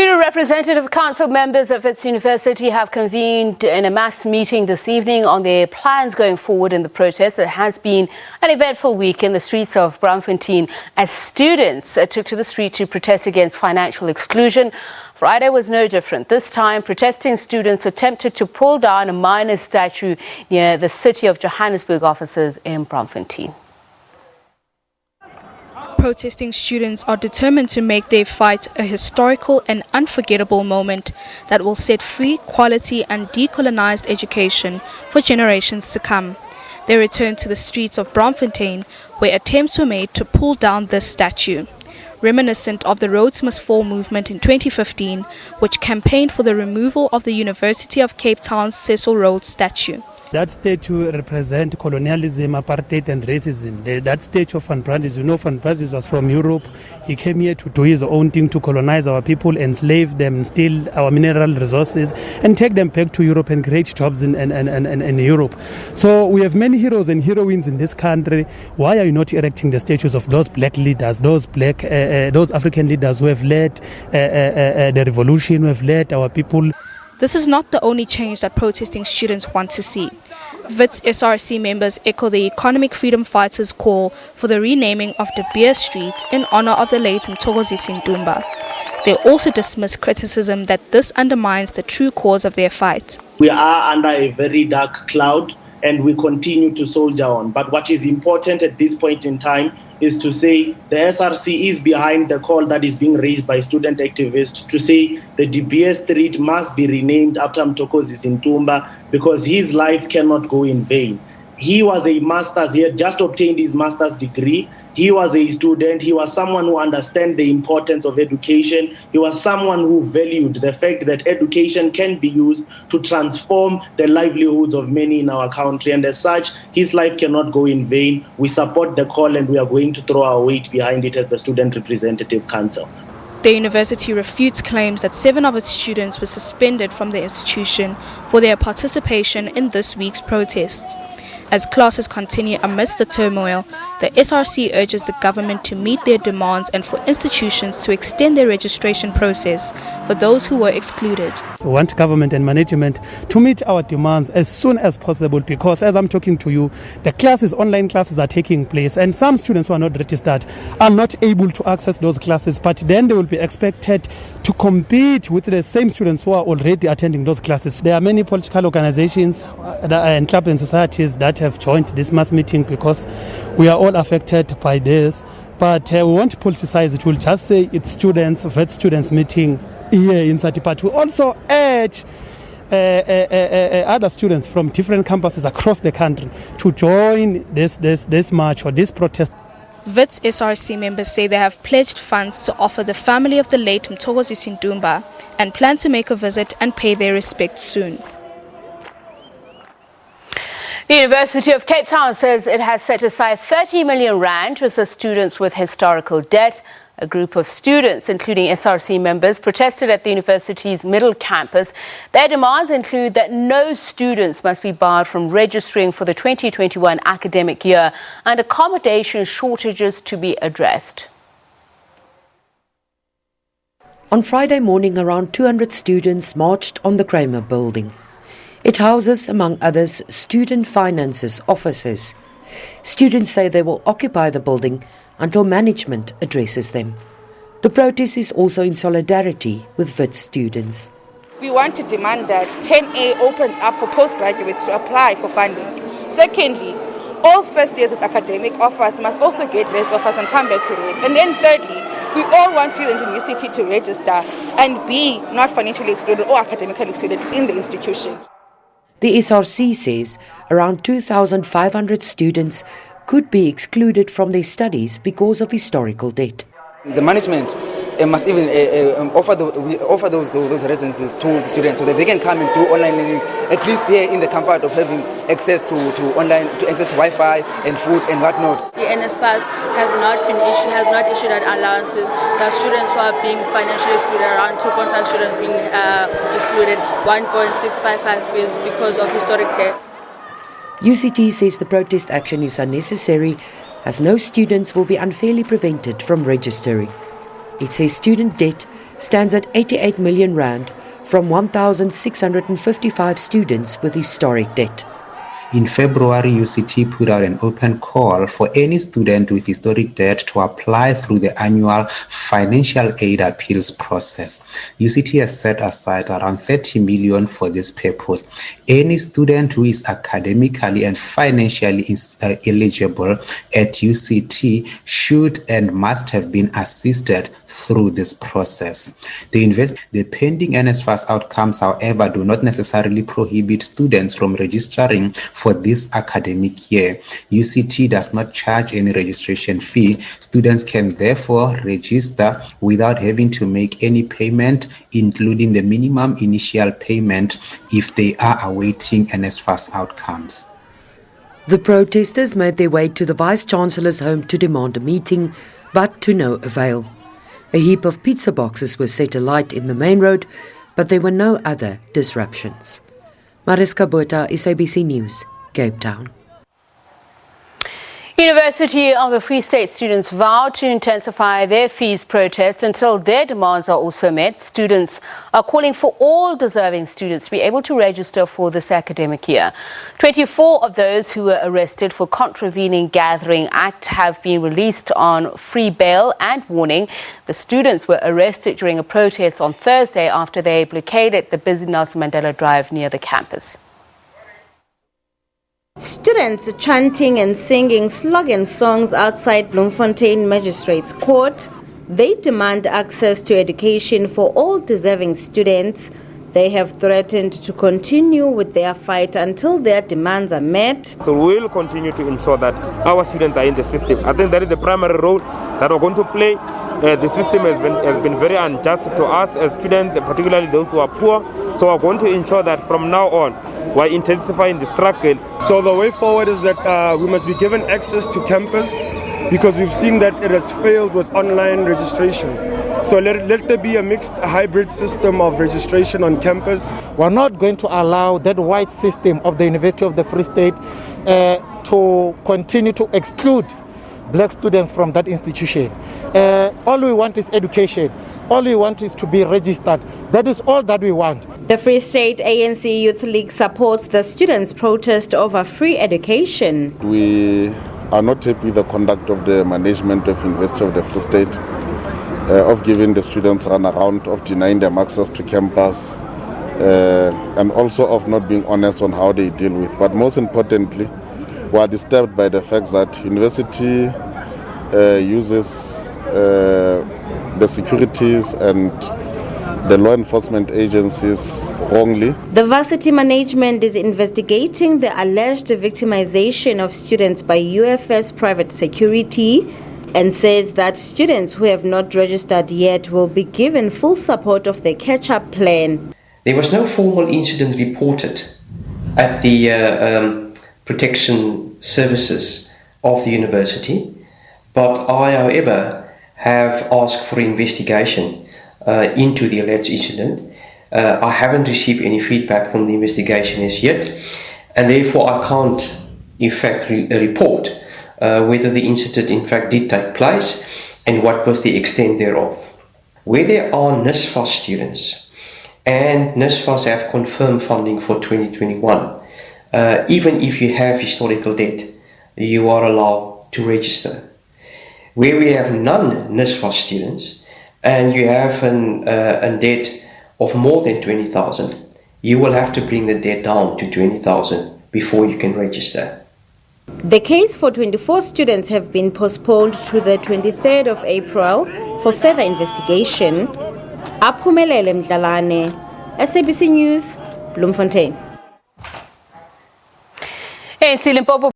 Student Representative Council members of its university have convened in a mass meeting this evening on their plans going forward in the protest. It has been an eventful week in the streets of Braamfontein as students took to the street to protest against financial exclusion. Friday was no different. This time, protesting students attempted to pull down a miners' statue near the City of Johannesburg offices in Braamfontein. Protesting students are determined to make their fight a historical and unforgettable moment that will set free, quality and decolonized education for generations to come. They returned to the streets of Braamfontein, where attempts were made to pull down this statue, reminiscent of the Rhodes Must Fall movement in 2015, which campaigned for the removal of the University of Cape Town's Cecil Rhodes statue. That statue represents colonialism, apartheid and racism. That statue of Van Brandes, Van Brandes was from Europe. He came here to do his own thing, to colonize our people, enslave them, steal our mineral resources and take them back to Europe and create jobs in Europe. So we have many heroes and heroines in this country. Why are you not erecting the statues of those black leaders, those African leaders who have led the revolution, who have led our people? This is not the only change that protesting students want to see. WITS SRC members echo the economic freedom fighters' call for the renaming of De Beer Street in honor of the late Mthokozisi Ntumba. They also dismiss criticism that this undermines the true cause of their fight. We are under a very dark cloud and we continue to soldier on. But what is important at this point in time is to say the SRC is behind the call that is being raised by student activists to say the De Beer Street must be renamed after Mthokozisi Ntumba because his life cannot go in vain. He was a master's, he had just obtained his master's degree. He was a student, he was someone who understands the importance of education. He was someone who valued the fact that education can be used to transform the livelihoods of many in our country. And as such, his life cannot go in vain. We support the call and we are going to throw our weight behind it as the Student Representative Council. The university refutes claims that 7 of its students were suspended from the institution for their participation in this week's protests. As classes continue amidst the turmoil, the SRC urges the government to meet their demands and for institutions to extend their registration process for those who were excluded. We want government and management to meet our demands as soon as possible because as I'm talking to you, the online classes are taking place and some students who are not registered are not able to access those classes, but then they will be expected to compete with the same students who are already attending those classes. There are many political organizations and clubs and societies that have joined this mass meeting because we are all affected by this, but we won't politicize it. We'll just say it's students, VET students meeting here in Sati, but we also urge other students from different campuses across the country to join this march or this protest. WITS SRC members say they have pledged funds to offer the family of the late Mthokozisi Ntumba and plan to make a visit and pay their respects soon. The University of Cape Town says it has set aside 30 million rand to assist students with historical debt. A group of students, including SRC members, protested at the university's middle campus. Their demands include that no students must be barred from registering for the 2021 academic year and accommodation shortages to be addressed. On Friday morning, around 200 students marched on the Kramer building. It houses, among others, student finances offices. Students say they will occupy the building until management addresses them. The protest is also in solidarity with WITS students. We want to demand that 10A opens up for postgraduates to apply for funding. Secondly, all first years with academic offers must also get rates offers and come back to rates. And then thirdly, we all want you in the university to register and be not financially excluded or academically excluded in the institution. The SRC says around 2,500 students could be excluded from their studies because of historical debt. The management must even offer those residences to the students so that they can come and do online learning, at least here in the comfort of having access to Wi-Fi and food and whatnot. The NSFAS has not issued allowances. There are students who are being financially excluded, around 2.5 students being excluded, 1.655 fees because of historic debt. UCT says the protest action is unnecessary as no students will be unfairly prevented from registering. It says student debt stands at 88 million rand from 1,655 students with historic debt. In February, UCT put out an open call for any student with historic debt to apply through the annual financial aid appeals process. UCT has set aside around 30 million for this purpose. Any student who is academically and financially eligible at UCT should and must have been assisted through this process. The pending NSFAS outcomes, however, do not necessarily prohibit students from registering for this academic year. UCT does not charge any registration fee. Students can therefore register without having to make any payment, including the minimum initial payment if they are awaiting NSFAS outcomes. The protesters made their way to the Vice-Chancellor's home to demand a meeting, but to no avail. A heap of pizza boxes was set alight in the main road, but there were no other disruptions. Mariska Botha, SABC News, Cape Town. University of the Free State students vowed to intensify their fees protest until their demands are also met. Students are calling for all deserving students to be able to register for this academic year. 24 of those who were arrested for contravening Gathering Act have been released on free bail and warning. The students were arrested during a protest on Thursday after they blockaded the busy Nelson Mandela Drive near the campus. Students chanting and singing slogan songs outside Bloemfontein Magistrates Court. They demand access to education for all deserving students. They have threatened to continue with their fight until their demands are met. So we will continue to ensure that our students are in the system. I think that is the primary role that we're going to play. The system has been very unjust to us as students, particularly those who are poor. So we're going to ensure that from now on, we're intensifying the struggle. So the way forward is that we must be given access to campus, because we've seen that it has failed with online registration. So let there be a mixed hybrid system of registration on campus. We're not going to allow that white system of the University of the Free State to continue to exclude black students from that institution. All we want is education. All we want is to be registered. That is all that we want. The Free State ANC Youth League supports the students' protest over free education. We are not happy with the conduct of the management of University of the Free State, of giving the students run around, of denying them access to campus, and also of not being honest on how they deal with. But most importantly, we are disturbed by the fact that university uses the securities and the law enforcement agencies wrongly. The varsity management is investigating the alleged victimization of students by UFS Private Security and says that students who have not registered yet will be given full support of the catch-up plan. There was no formal incident reported at the protection services of the university, but I, however, have asked for investigation into the alleged incident. I haven't received any feedback from the investigation as yet, and therefore I can't in fact report whether the incident in fact did take place and what was the extent thereof. Where there are NSFAS students and NSFAS have confirmed funding for 2021, even if you have historical debt, you are allowed to register. Where we have non-NSFAS students and you have a debt of more than 20,000, you will have to bring the debt down to 20,000 before you can register. The case for 24 students have been postponed to the 23rd of April for further investigation. Aphumelele Mdlalane, SABC News, Bloemfontein. ANC Limpopo